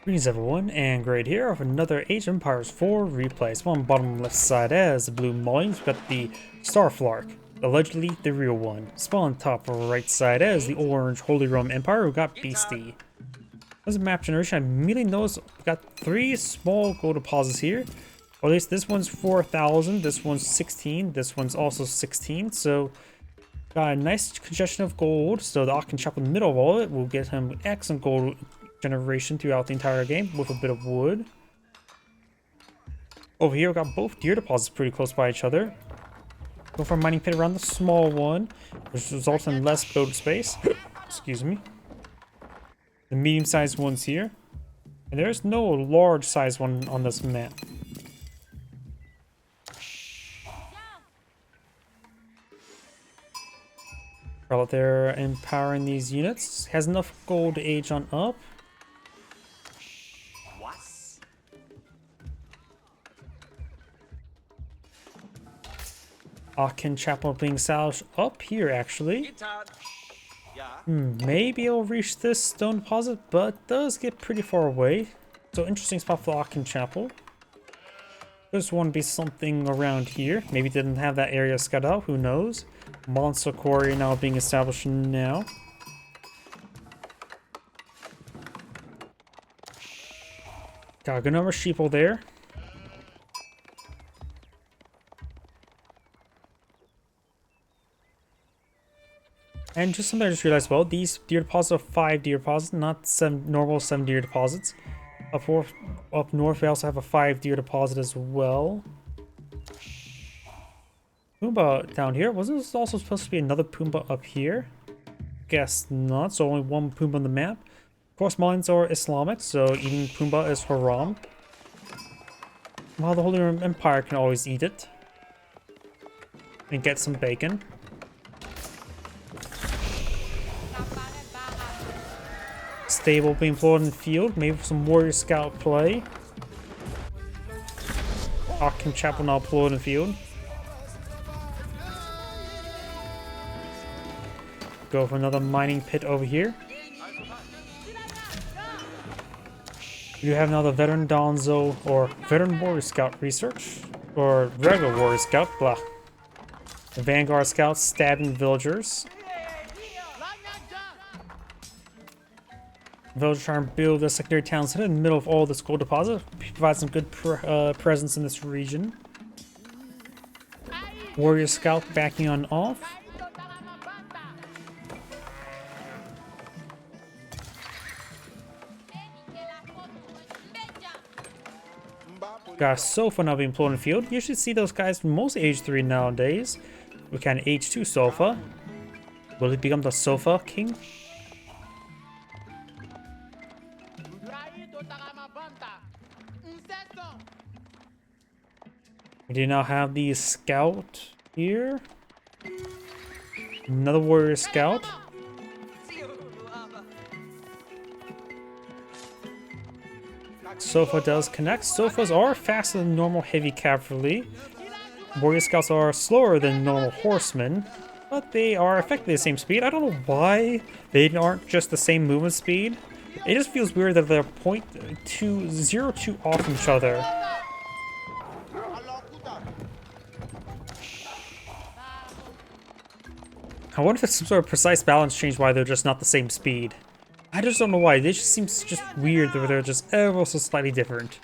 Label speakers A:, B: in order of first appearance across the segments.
A: Greetings everyone, and Great here of another Age of Empires 4 replay. So on bottom left side as the blue Malians, we've got the Starflark, allegedly the real one. Spawn top right side as the orange Holy Roman Empire, we've got Beasty. As a map generation, I immediately noticed we've got 3 small gold deposits here. Or at least this one's 4,000, this one's 16, this one's also 16, so got a nice congestion of gold. So the Agion chop in the middle of all of it will get him excellent gold generation throughout the entire game with a bit of wood. Over here, we've got both deer deposits pretty close by each other. Go for a mining pit around the small one, which results in less build space. Excuse me. The medium-sized ones here. And there's no large-sized one on this map. Out there empowering these units. Has enough gold to age on up. Agion Chapel being salvaged up here, actually. Maybe it'll reach this stone deposit, but it does get pretty far away. So interesting spot for Agion Chapel. There's one to be something around here. Maybe didn't have that area scouted out, who knows. Monster Quarry now being established now. Got a good number of sheeple there. And just something I just realized, well, these deer deposits are 5 deer deposits, not 7 normal 7 deer deposits. Up north, we also have a 5 deer deposit as well. Pumbaa down here. Wasn't this also supposed to be another Pumbaa up here? Guess not, so only one Pumbaa on the map. Of course, Malians are Islamic, so eating Pumbaa is haram. While the Holy Roman Empire can always eat it. And get some bacon. Stable being floated in the field, maybe some warrior scout play. Agion Chapel now floated in the field. Go for another mining pit over here. You have now the veteran Donzo or veteran warrior scout research, or regular warrior scout, blah. The vanguard scouts stabbing villagers. Villagers trying to build a secondary town center in the middle of all this gold deposit. Provide some good presence in this region. Warrior scout backing on off. Got a sofa now being employed in the field. You should see those guys from most age 3 nowadays. We can age 2 sofa. Will he become the sofa king? We do now have the scout here. Another warrior scout. Sofa does connect. Sofas are faster than normal heavy cavalry. Warrior scouts are slower than normal horsemen, but they are effectively the same speed. I don't know why they aren't just the same movement speed. It just feels weird that they're 0.2 off from each other. I wonder if it's some sort of precise balance change why they're just not the same speed. I just don't know why. They just seem just weird that they're just ever so slightly different.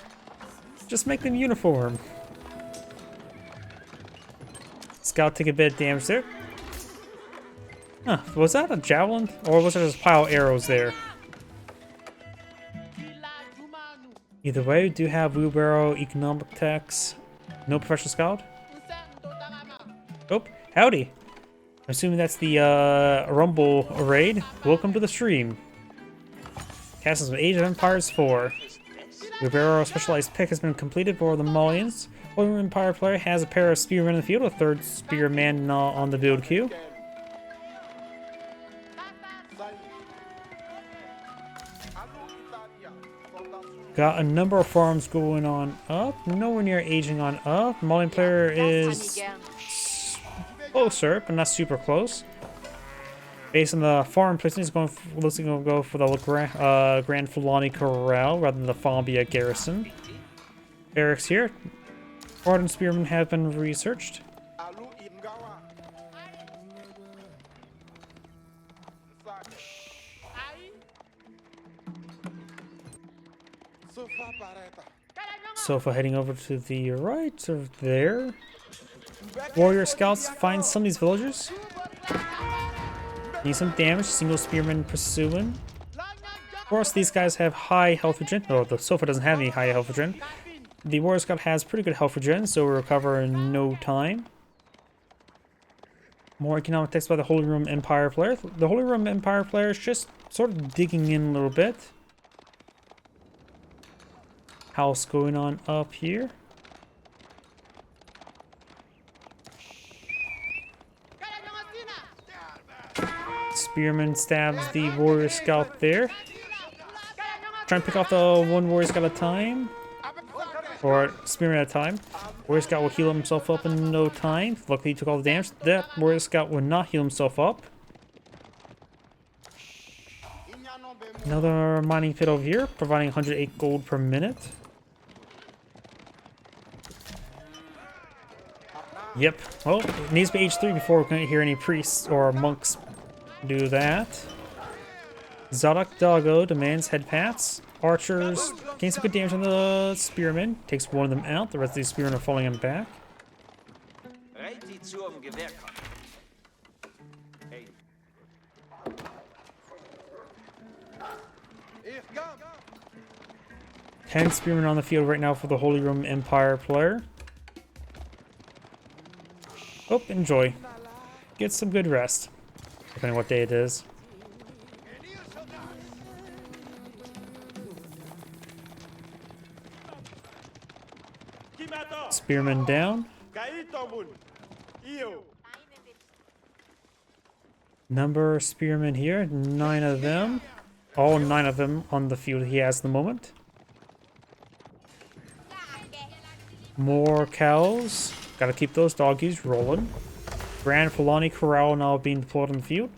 A: Just make them uniform. Scout take a bit of damage there. Huh, was that a javelin? Or was there just a pile of arrows there? Either way, we do have wheelbarrow, economic tax. No professional scout? Oh, howdy. I'm assuming that's the Rumble raid. Welcome to the stream. Casting some Age of Empires 4. Wheelbarrow specialized pick has been completed for the Malians. Holy Empire player has a pair of spearmen in the field, a 3rd spearman on the build queue. Got a number of farms going on up, nowhere near aging on up. Malian player is closer, but not super close. Based on the farm placement, he's looks like he'll go for the Grand Fulani Corral rather than the Fambia Garrison. Barracks here. Ardent Spearmen have been researched. Sofa heading over to the right of there. Warrior scouts find some of these villagers. Need some damage. Single spearman pursuing. Of course, these guys have high health regen. Oh, the Sofa doesn't have any high health regen. The warrior scout has pretty good health regen, so we'll recover in no time. More economic text by the Holy Room Empire player. The Holy Room Empire player is just sort of digging in a little bit. House going on up here. Spearman stabs the warrior scout there. Trying to pick off the one warrior scout at a time. Or spearman at a time. Warrior scout will heal himself up in no time. Luckily he took all the damage. That warrior scout will not heal himself up. Another mining pit over here, providing 108 gold per minute. Yep. Well, it needs to be H3 before we can hear any priests or monks do that. Zadok Doggo demands head pats. Archers gain some good damage on the spearmen. Takes one of them out. The rest of these spearmen are falling him back. Ten spearmen on the field right now for the Holy Room Empire player. Oh, enjoy. Get some good rest. Depending on what day it is. Spearman down. Number of spearmen here, 9 of them. All 9 of them on the field he has at the moment. More cows. Gotta keep those doggies rolling. Grand Fulani Corral now being deployed on the field.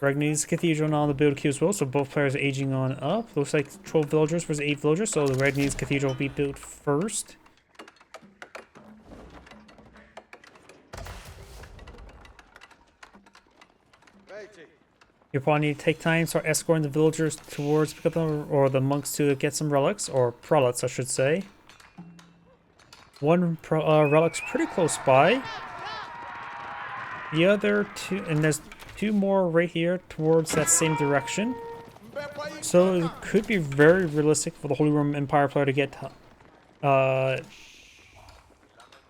A: Regni's Cathedral now on the build queue as well, so both players are aging on up. Looks like 12 villagers versus 8 villagers, so the Regni's Cathedral will be built first. You probably need to take time to start escorting the villagers towards pick up them, or the monks to get some relics, or prelates I should say. One relic's pretty close by. The other two, and there's 2 more right here towards that same direction. So it could be very realistic for the Holy Roman Empire player to get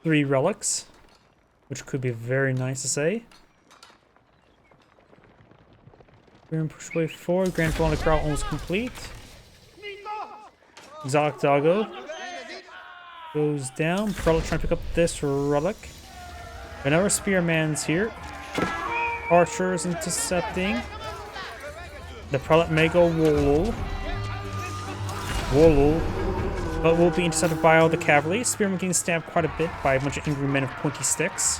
A: 3 relics, which could be very nice to say. We're gonna push way forward. Grand Fulani Corral almost complete. Exotic Doggo goes down. Prelate trying to pick up this relic. Another spearman's here. Archers intercepting. The prelate may go Wolo, but will be intercepted by all the cavalry. Spearman getting stabbed quite a bit by a bunch of angry men with pointy sticks.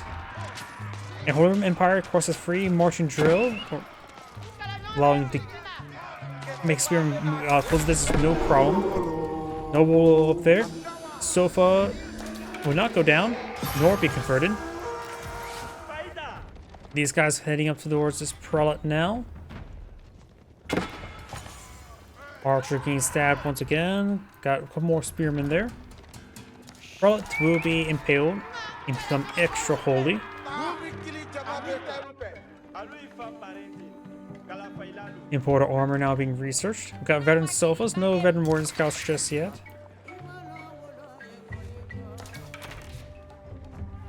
A: And Holy Roman Empire, of course, is free marching drill, allowing to make spearman close this is no problem. No Wolo up there. Sofa will not go down, nor be converted. These guys heading up towards this prelate now. Archer getting stabbed once again. Got a couple more spearmen there. Prelate will be impaled and become extra holy. Importer armor now being researched. We've got veteran sofas, no veteran warden scouts just yet.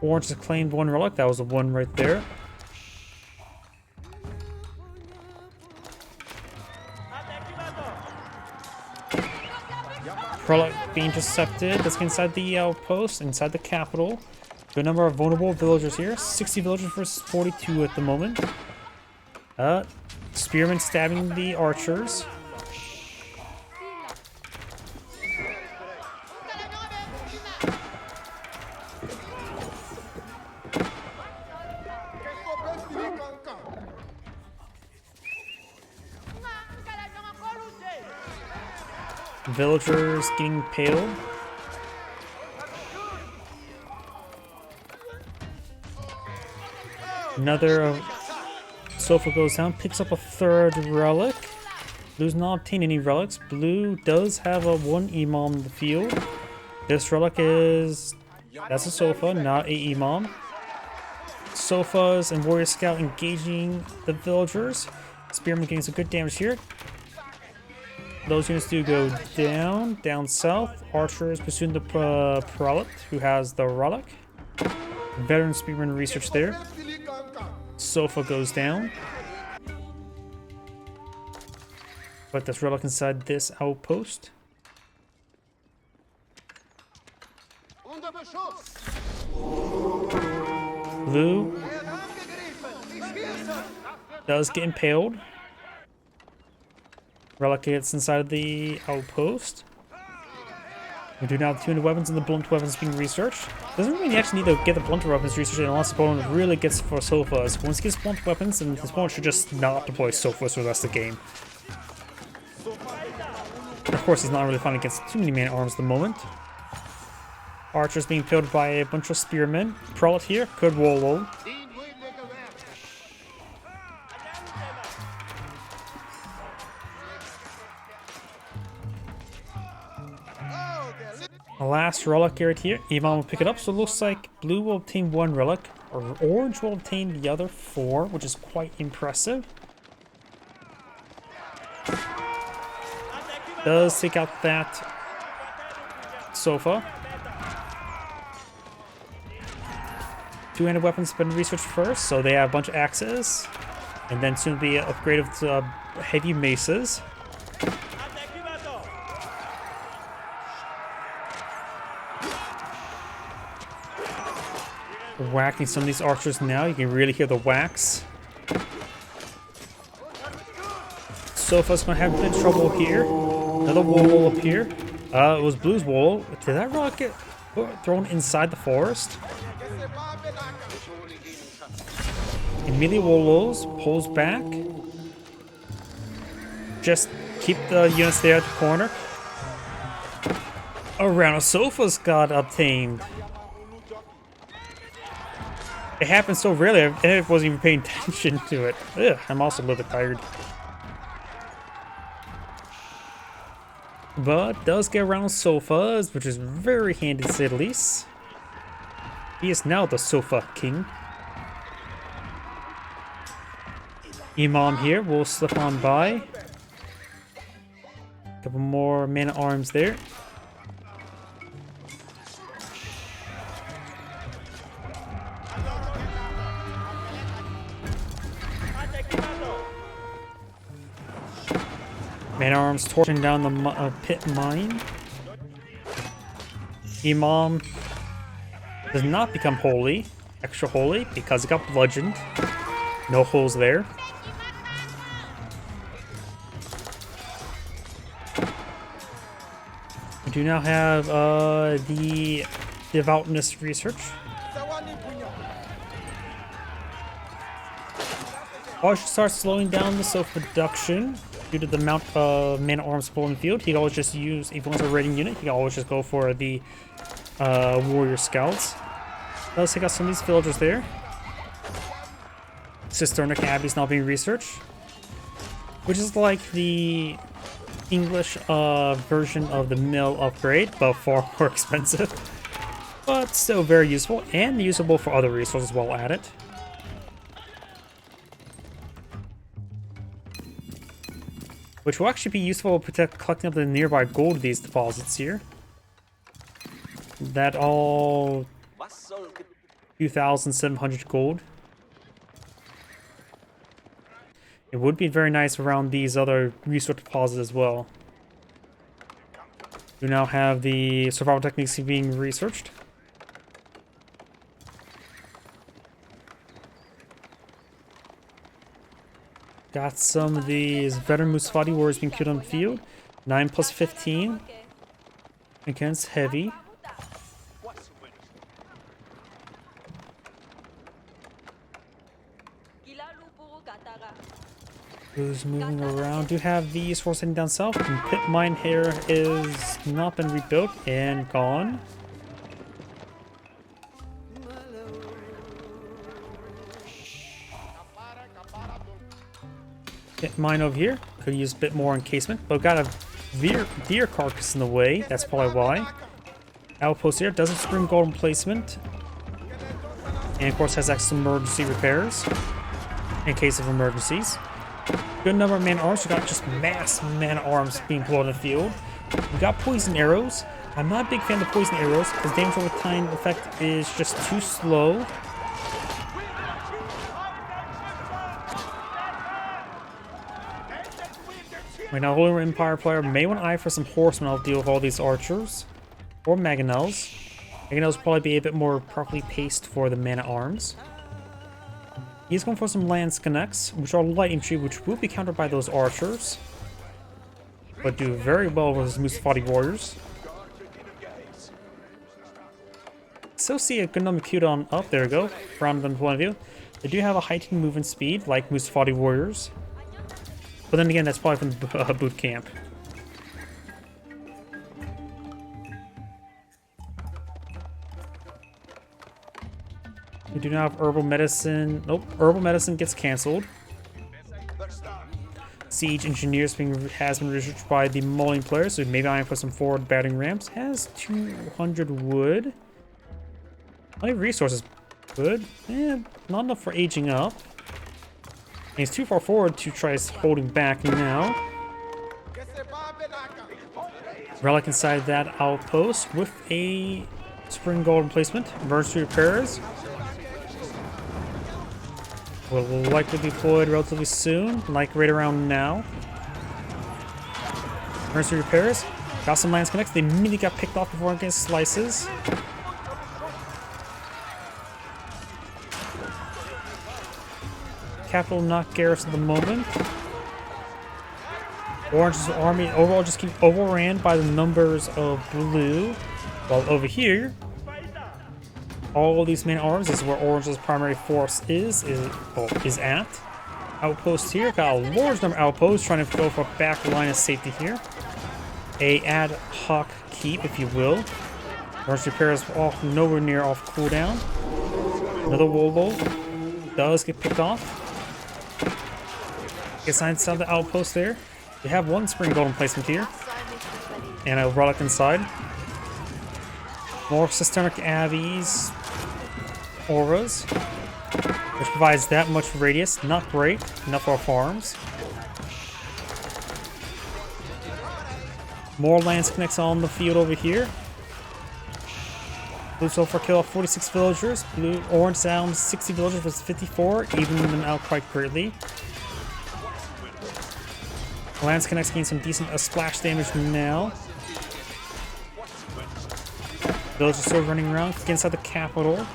A: Orange has claimed 1 relic, that was the one right there. Prelate being intercepted. Let's get inside the outpost, inside the capital. Good number of vulnerable villagers here. 60 villagers versus 42 at the moment. Spearmen stabbing the archers. Villagers getting paled. Another sofa goes down, picks up a third relic. Blue's not obtained any relics. Blue does have a one Imam in the field. This relic is... that's a sofa, not a Imam. Sofas and Warrior Scout engaging the villagers. Spearman getting some good damage here. Those units do go down south. Archers pursuing the prelate, who has the relic. Veteran Spearman research there. Sofa goes down. But this relic inside this outpost. Blue does get impaled. Relic gets inside the outpost. We do now have 200 weapons and the blunt weapons being researched. Doesn't really actually need to get the blunt weapons researched unless the opponent really gets for sofas. Once he gets blunt weapons, then his opponent should just not deploy sofas for the rest of the game. Of course, he's not really fighting against too many man-arms at the moment. Archers being killed by a bunch of spearmen. Prelate here could roll. The last relic right here. Ivan will pick it up, so it looks like blue will obtain one relic, or orange will obtain the other 4, which is quite impressive. Does take out that sofa. 200 weapons have been researched first, so they have a bunch of axes, and then soon be upgraded to heavy maces. Whacking some of these archers now. You can really hear the whacks. Sofa's gonna have a bit of trouble here. Another wall up here. It was Blue's wall. Did that rock get thrown inside the forest? Immediately Wollos pulls back. Just keep the units there at the corner. A round of sofas got obtained. It happened so rarely, I wasn't even paying attention to it. Ugh, I'm also a little bit tired. But does get around sofas, which is very handy to say the least. He is now the sofa king. Imam here will slip on by. Couple more man-at-arms there. Man-at-arms torching down the pit mine. Imam does not become holy, extra holy, because it got bludgeoned. No holes there. We do now have the devoutness research. I should start slowing down the self-production due to the amount of man-at-arms in the field. He can always just use, if he wants a raiding unit, he can always just go for the warrior scouts. Let's take out some of these villagers there. Cisternic Abbey is now being researched, which is like the English version of the mill upgrade, but far more expensive. But still very useful, and usable for other resources while at it. Which will actually be useful for collecting up the nearby gold of these deposits here. That all 2,700 gold. It would be very nice around these other resource deposits as well. We now have the survival techniques being researched. Got some of these veteran Musfati warriors being killed on the field. 9 plus 15 against heavy. Who's moving around? Do have these force heading down south. And pit mine here is not been rebuilt and gone. Pit mine over here. Could use a bit more encasement, but we've got a deer carcass in the way. That's probably why. Outpost here doesn't spring gold emplacement. And of course has extra emergency repairs in case of emergencies. Good number of man-at-arms. We got just mass man-at-arms being pulled in the field. We got poison arrows. I'm not a big fan of the poison arrows because damage over time effect is just too slow. Right now, Holy Empire player may want to eye for some horsemen. I'll deal with all these archers or mangonels. Mangonels will probably be a bit more properly paced for the man-at-arms. He's going for some lance connects, which are light infantry, which will be countered by those archers, but do very well with his Musafati warriors. Still see a good number queued on up. There we go. From the point of view, they do have a heightened movement speed, like Musafati warriors. But then again, that's probably from the boot camp. We do not have herbal medicine. Nope, herbal medicine gets cancelled. Siege engineers has been researched by the Malian players, so maybe I put some forward battering rams. Has 200 wood. Plenty of resources. Good. Not enough for aging up. And he's too far forward to try holding back now. Relic inside that outpost with a spring gold emplacement. Emergency repairs will likely be deployed relatively soon, like right around now. Emergency repairs. Got some lance connects. They immediately got picked off before getting slices. Capital not garrison at the moment. Orange's army overall just keep overran by the numbers of blue. While over here, all these main arms is where Orange's primary force is at. Outpost here, got a large number of outposts trying to go for a back line of safety here. A ad hoc keep, if you will. Emergency repairs off nowhere near off cooldown. Another Wolo does get picked off. Gets inside the outpost there. We have one spring gold emplacement here. And a relic inside. More Systemic Abbeys auras, which provides that much radius. Not great. Enough for our farms. More lance connects on the field over here. Blue so far kill off 46 villagers. Blue orange down 60 villagers versus 54, evening them out quite greatly. Lance connects gain some decent splash damage now. Villagers still running around. Get inside the capital.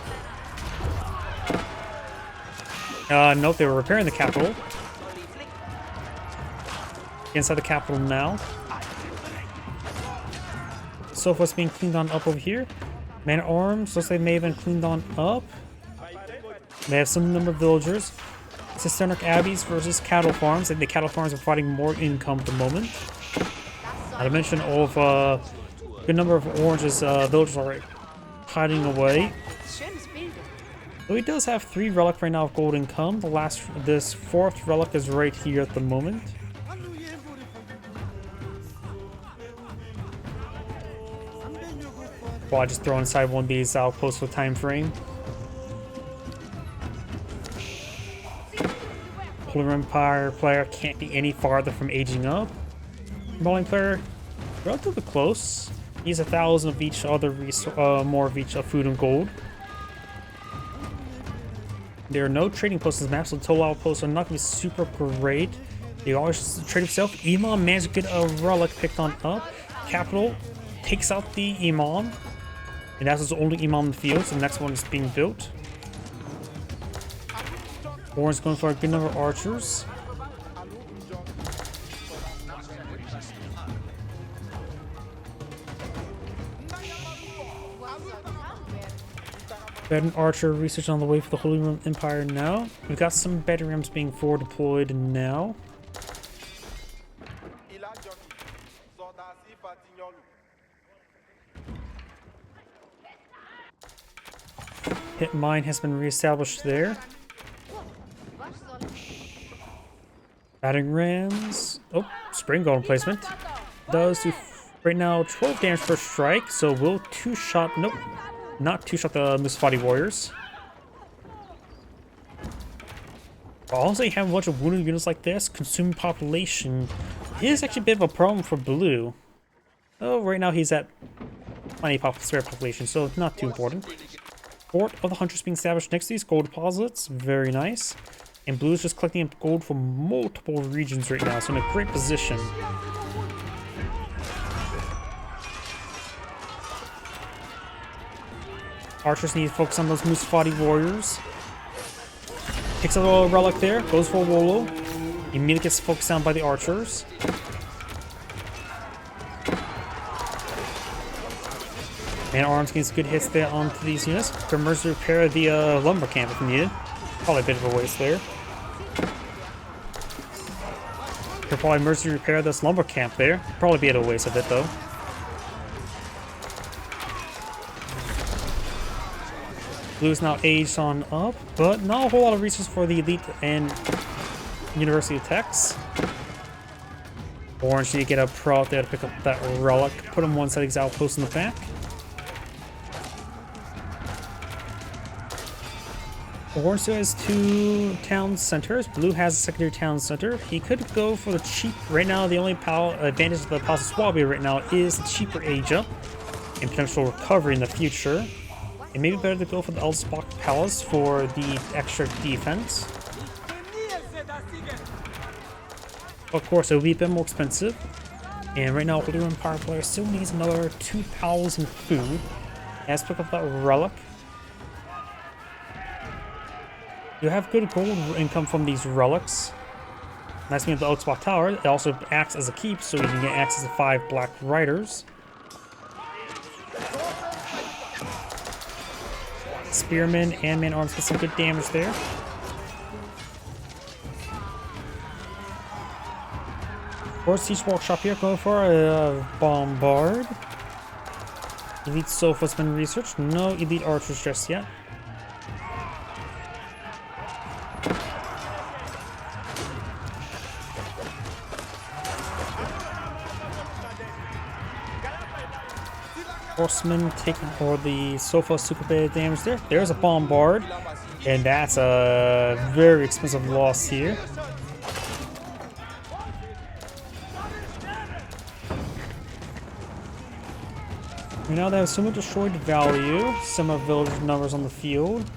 A: Nope, they were repairing the capital. Get inside the capital now. So what's being cleaned on up over here? Man at arms, looks like they may have been cleaned on up. They have some number of villagers. Systemic Abbeys versus cattle farms, and the cattle farms are providing more income at the moment. Not to mention all of a good number of Orange's villagers are hiding away. Though he does have 3 relic right now of gold income. This 4th relic is right here at the moment. Well, I just throw inside one of these outposts with time frame. Holy Empire player can't be any farther from aging up. Malian player, relatively close. He's 1,000 of each other, more of each food and gold. There are no trading posts in this map, so the total outposts are not going to be super great. They always trade himself. Imam managed to get a relic picked on up. Capital takes out the Imam, and that's his only Imam in the field, so the next one is being built. Orange going for a good number of archers. Got an archer research on the way for the Holy Roman Empire now. We've got some battery rams being forward deployed now. pit mine has been reestablished there. Battering rams. Oh, spring golem placement. Does do right now 12 damage per strike, so will two-shot. Nope, not two-shot the Musfati warriors. Also, you have a bunch of wounded units like this. Consuming population is actually a bit of a problem for blue. Oh, right now he's at plenty of spare population, so not too important. Fort of the Hunters being established next to these gold deposits. Very nice. And blue is just collecting up gold from multiple regions right now, so in a great position. Archers need to focus on those Musfati warriors. Picks up a relic there, goes for a Wolo. Immediately gets focused down by the archers. Man arms gets good hits there onto these units. Can mercy repair the lumber camp if needed. Probably a bit of a waste there. Could probably mercy repair this lumber camp there. Probably be at a waste of it though. Blue is now aged on up, but not a whole lot of resources for the elite and University of Techs. Orange need to get a pro out there to pick up that relic. Put him one side of his outpost in the back. Orange still has two town centers. Blue has a secondary town center. He could go for the cheap. Right now, the only advantage of the Palace of Swabia right now is the cheaper age up and potential recovery in the future. It may be better to go for the Starflark Palace for the extra defense. Of course, it will be a bit more expensive. And right now, Blue Empire player still needs another 2,000 food. Let's pick up that relic. You have good gold income from these relics. Nice thing with the Starflark Tower, it also acts as a keep, so you can get access to 5 Black Riders. Spearmen and man arms get some good damage there. Or Siege Workshop here, going for a Bombard. Elite Sofa's been researched. No Elite Archers just yet. Horsemen taking for the Sofa super bad damage there. There's a Bombard, and that's a very expensive loss here. We now have some destroyed value, some of village numbers on the field,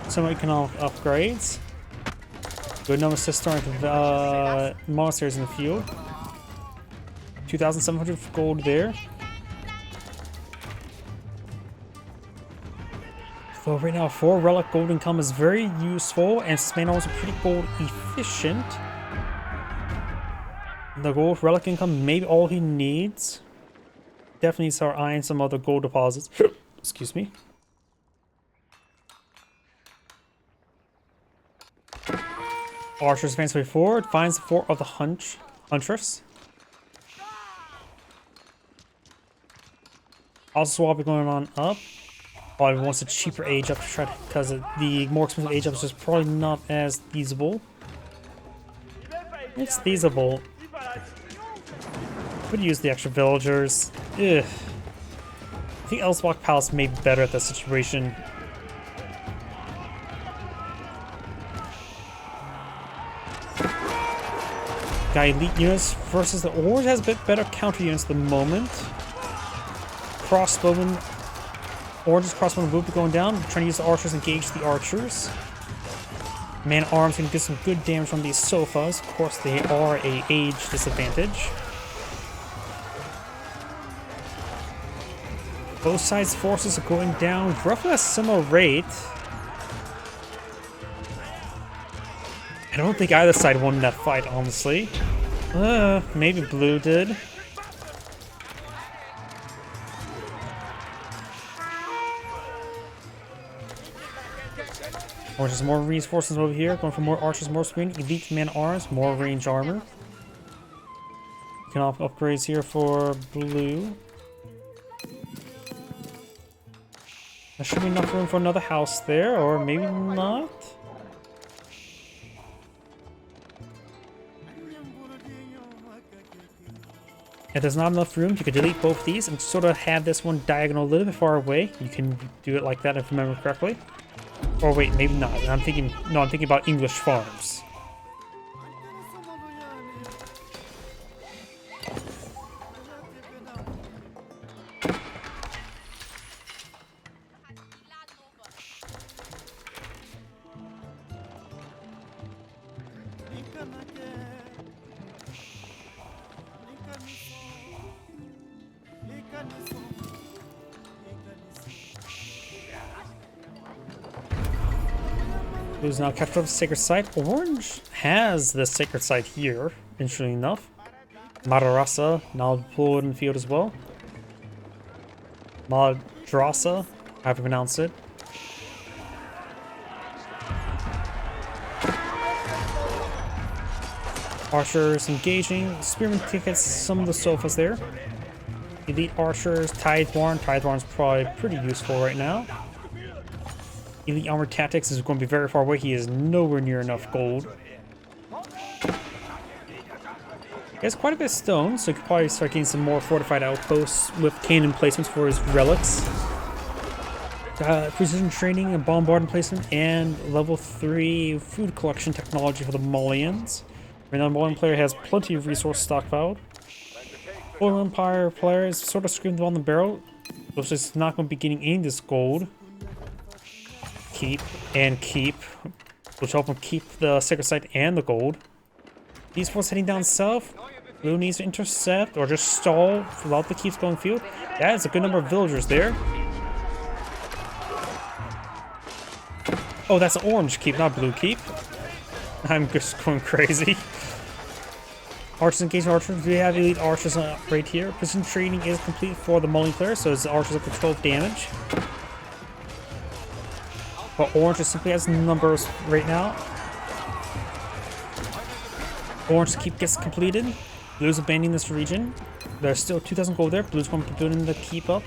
A: some economic upgrades, good number of historic monasteries in the field, 2,700 gold there. So right now, 4 relic gold income is very useful, and man arms are pretty gold efficient. The gold relic income may be all he needs. Definitely start eyeing some other gold deposits. Excuse me. Archers advance way forward, finds the fort of the Huntress. Also swap going on up. Probably wants a cheaper age up to try to, because the more expensive age up is just probably not as feasible. It's feasible. Could use the extra villagers. Ugh. I think Starflark Palace may be better at that situation. Got elite units versus the Orange has a bit better counter units at the moment. Crossbowmen. Orange's crossbowmen will be going down. Trying to use the archers, engage the archers. Man arms can get some good damage from these sofas. Of course, they are a age disadvantage. Both sides' forces are going down roughly at a similar rate. I don't think either side won that fight, honestly. Maybe blue did. Orange has more reinforcements over here, going for more archers, more screen, elite man arms, more range armor. You can opt upgrades here for blue. There should be enough room for another house there, or maybe not. If there's not enough room, you could delete both these and sort of have this one diagonal a little bit far away. You can do it like that if I remember correctly. Or wait, maybe not. I'm thinking about English farms. Blue's now captured the sacred site. Orange has the sacred site here, interestingly enough. Madrasa now deployed in the field as well. Madrasa, how to pronounce it. Archers engaging. Spearman tickets some of the sofas there. Elite archers, Tidewarn. Tidewarn's probably pretty useful right now. Elite armor tactics is going to be very far away. He is nowhere near enough gold. He has quite a bit of stone, so he could probably start getting some more fortified outposts with cannon placements for his relics. Precision training and bombardment placement, and level 3 food collection technology for the Malians. Right now, the Malian player has plenty of resource stockpiled. Oil Empire player is sort of screamed on the barrel, which is not going to be getting any of this gold. Keep, which help him keep the sacred site and the gold. These forces heading down south. Blue needs to intercept or just stall without the keeps going field. That is a good number of villagers there. Oh, that's an orange keep, not blue keep. I'm just going crazy. Archers engaging archers. We have elite archers right here. Precision training is complete for the Malian player, so his archers up to 12 damage. But orange just simply has numbers right now. Orange keep gets completed. Blue's abandoning this region. There's still 2,000 gold there. Blue's going to be building the keep up.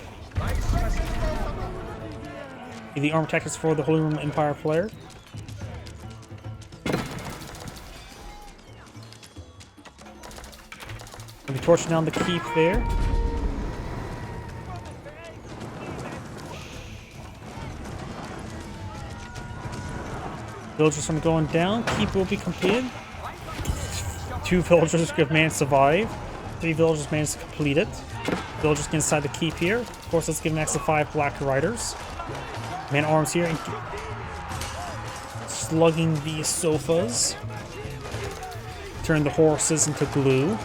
A: The armor tactics for the Holy Roman Empire player. We'll be torching down the keep there. Villagers are going down. Keep will be completed. 2 villagers have managed to survive. 3 villagers managed to complete it. Villagers get inside the keep here. Of course, let's give an extra 5 black riders. Man arms here and slugging these sofas. Turn the horses into glue.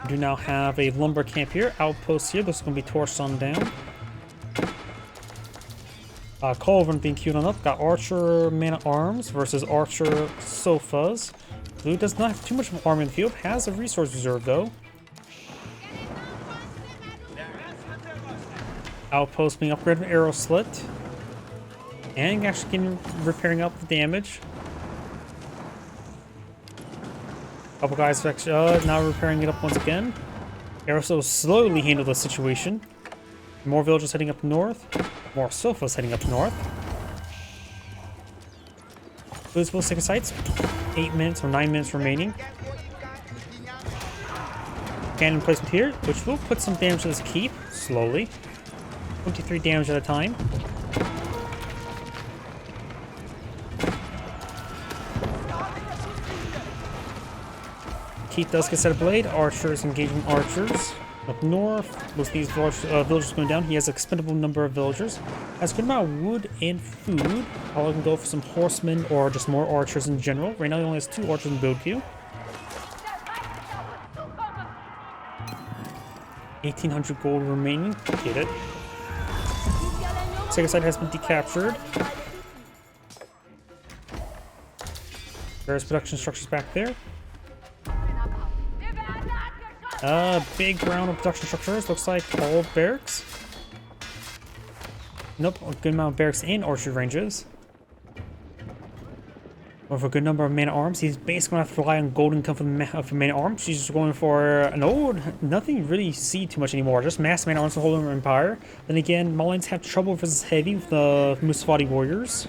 A: We do now have a lumber camp here, outpost here. This is going to be torched on down. Culverin being queued on up. Got archer man-at-arms versus archer sofas. Blue does not have too much of an army in the field. Has a resource reserve though. Outpost being upgraded with arrow slit. And actually getting repairing up the damage. Couple guys now repairing it up once again. Aerosol slowly handle the situation. More villagers heading up north. More sofas heading up north. Blue's will sacred sites. 8 minutes or 9 minutes remaining. Cannon placement here, which will put some damage to this keep slowly. 23 damage at a time. Keep does get set a blade. Archers engaging archers. Up north, with these villagers going down, he has an expendable number of villagers. Has a good amount of wood and food. I'll can go for some horsemen or just more archers in general. Right now he only has 2 archers in build queue. 1,800 gold remaining. Get it. Sacred site has been decaptured. Various production structures back there. Big round of production structures. Looks like all barracks. Nope, a good amount of barracks and archery ranges. Or for a good number of man-at-arms, he's basically going to have to rely on golden come for man-at-arms. She's just going for an old, nothing really see too much anymore. Just mass man-at-arms to hold him Empire. Then again, Malians have trouble versus heavy with the Musafati warriors.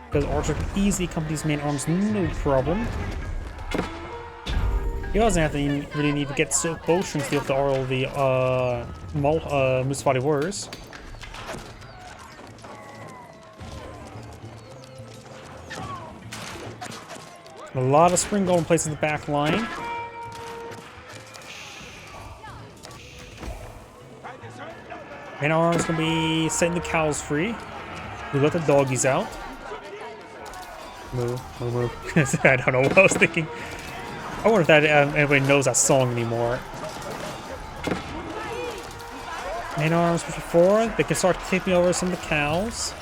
A: Because Archer can easily accompany these man-at-arms, no problem. He doesn't have to really need to get silk bowstrings to deal with all the Musafati warriors. A lot of spring gold in place in the back line. Man-at-arms gonna be setting the cows free. We let the doggies out. Move, move, move. I don't know what I was thinking. I wonder if that anybody knows that song anymore. Man-at-arms pushing forward. They can start tipping over some of the cows.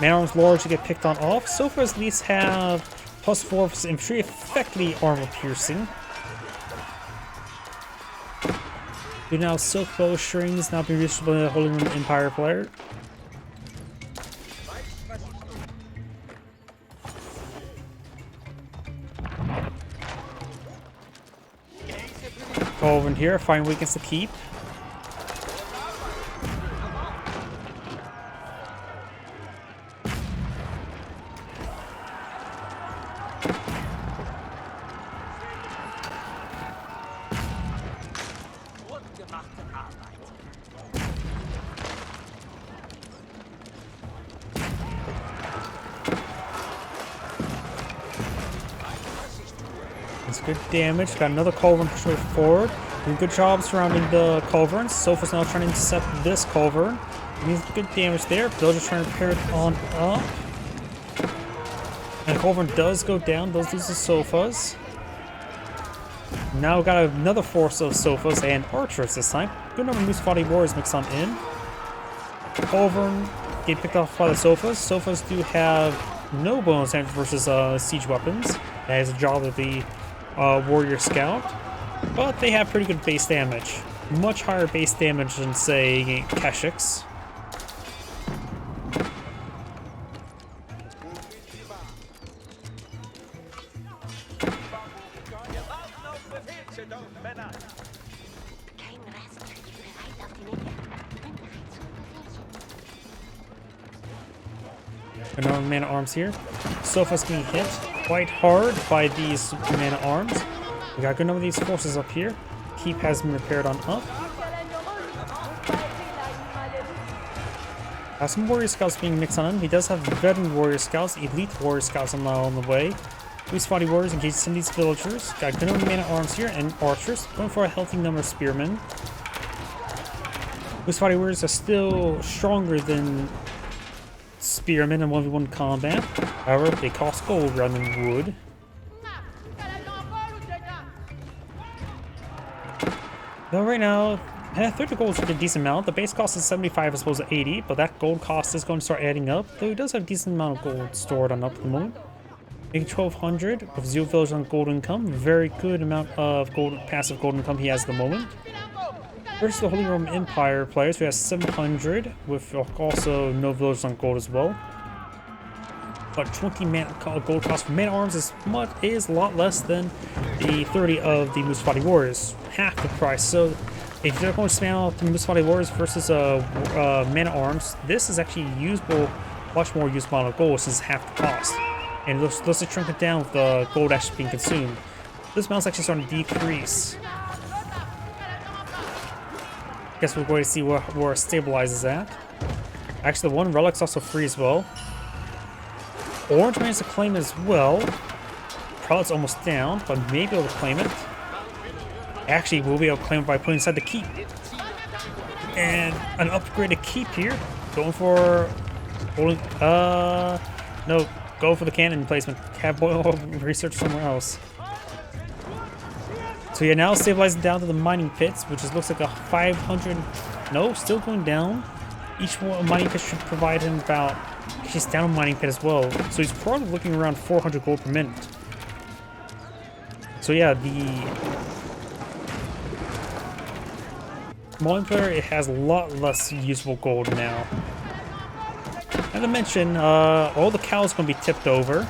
A: Man-at-arms largely get picked on off. So far, at least have +4 for infantry, effectively armor piercing. Do now silk bowstrings now being reached by the Holy Roman Empire player. Colvin here, find weakness to keep. That's good damage. Got another culverin pushing forward. Doing good job surrounding the culverins. Sofa's now trying to intercept this culverin. Means good damage there. They're just trying to repair it on up. And culverin does go down. Those lose the sofas. Now we've got another force of sofas and archers this time. Good number of Musafati warriors mixed on in. Culverin get picked off by the sofas. Sofas do have no bonus damage versus siege weapons. That is a job of the warrior scout. But they have pretty good base damage. Much higher base damage than, say, Keshiks. Another man-at-arms here. Sofa's getting hit quite hard by these man-at-arms. We got a good number of these forces up here. Keep has been repaired on up. Some warrior scouts being mixed on him. He does have veteran warrior scouts, elite warrior scouts on the way. Musafati warriors engage some of these villagers. Got a good number of man-at-arms here and archers. Going for a healthy number of spearmen. Musafati warriors are still stronger than spearmen in 1v1 combat. However, they cost gold rather than wood. Though right now, 30 gold is a decent amount. The base cost is 75 as opposed to 80, but that gold cost is going to start adding up. Though he does have a decent amount of gold stored on up at the moment. Making 1200 with 0 village on gold income. Very good amount of gold, passive gold income he has at the moment. Versus the Holy Roman Empire players, who has 700 with also no village on gold as well. But 20 gold cost for man-at-arms is a lot less than the 30 of the Musafati warriors, half the price. So if you're going to spam out the Musafati warriors versus man-at-arms, this is actually usable, much more usable amount of gold since it's half the cost. And it looks to shrink it down with the gold actually being consumed. This amount's actually starting to decrease. Guess we're going to see where it stabilizes at. Actually, the one relic's also free as well. Orange managed to claim as well. Prelate's almost down, but maybe able to claim it. Actually, we'll be able to claim it by putting inside the keep. And an upgraded keep here. Going for holding. No, go for the cannon placement. Have Boyle research somewhere else. So yeah, now stabilizing down to the mining pits, which looks like a 500. No, still going down. Each mining pit should provide him about. He's down a mining pit as well, so he's probably looking around 400 gold per minute. So yeah, Multiplayer, it has a lot less usable gold now. Not to mention, all the cows gonna be tipped over.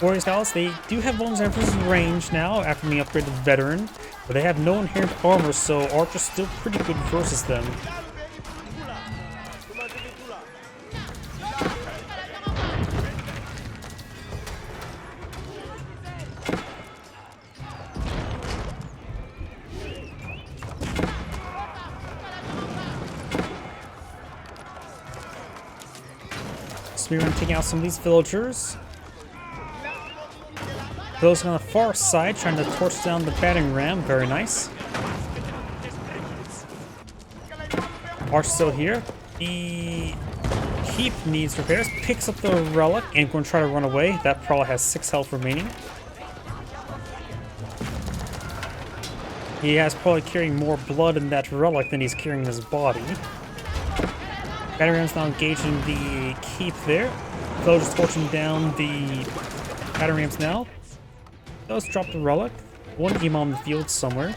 A: Warriors cows, they do have bonus versus range now after being upgraded to veteran, but they have no inherent armor, so archer's still pretty good versus them. So we're going to take out some of these villagers. Those on the far side trying to torch down the battering ram. Very nice. Arch still here. The keep needs repairs. Picks up the relic and going to try to run away. That probably has 6 health remaining. He has probably carrying more blood in that relic than he's carrying in his body. Battering ram's now engaging the keep there. Villagers torching down the battering rams now. Those drop the relic. One imam in the field somewhere.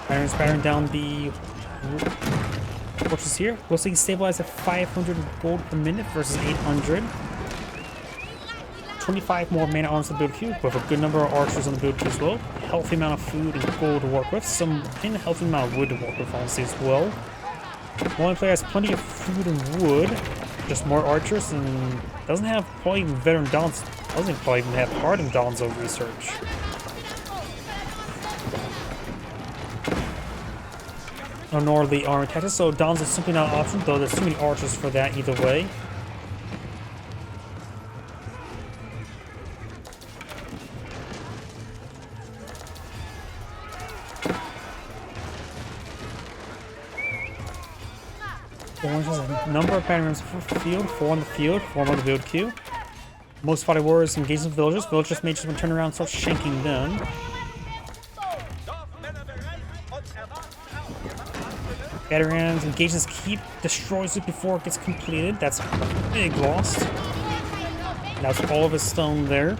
A: Battering battering down the torches here. We'll see stabilize at 500 gold per minute versus 800. 25 more mana arms to build queue, with a good number of archers on the build queue as well. Healthy amount of food and gold to work with. Some healthy amount of wood to work with, honestly, as well. Multiplayer has plenty of food and wood. Just more archers, and doesn't have probably even veteran dons. Doesn't probably even have hardened Donzo research. Nor the armor attaches, so Donzo is simply not an option, though there's too many archers for that either way. Orange has a number of patterns for the field, 4 on the field, 4 on the build queue. Most fighting warriors engage with villagers. Villagers may just turn around and start shanking them. Battering rams engages keep, destroys it before it gets completed. That's a big loss. That's all of his stone there.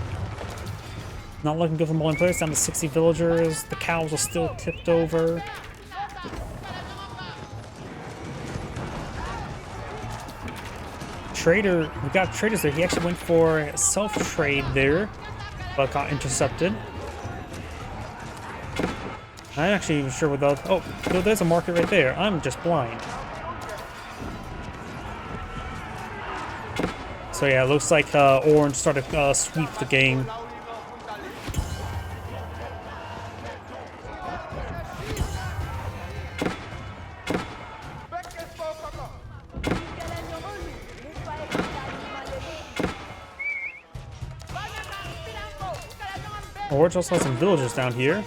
A: Not looking good for multiplayer. Down to 60 villagers. The cows are still tipped over. Trader, we got traders there. He actually went for self-trade there, but got intercepted. I'm actually even sure what those. Oh, there's a market right there. I'm just blind. So yeah, it looks like Orange started sweep the game. Orange also has some villagers down here.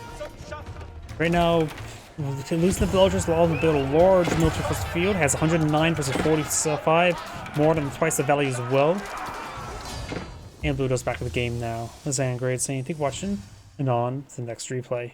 A: Right now, to lose the villagers, allow them to build a large military force field. Has 109 versus 45, more than twice the value as well. And Blue goes back to the game now. This is Angrade saying, thank you for watching, and on to the next replay.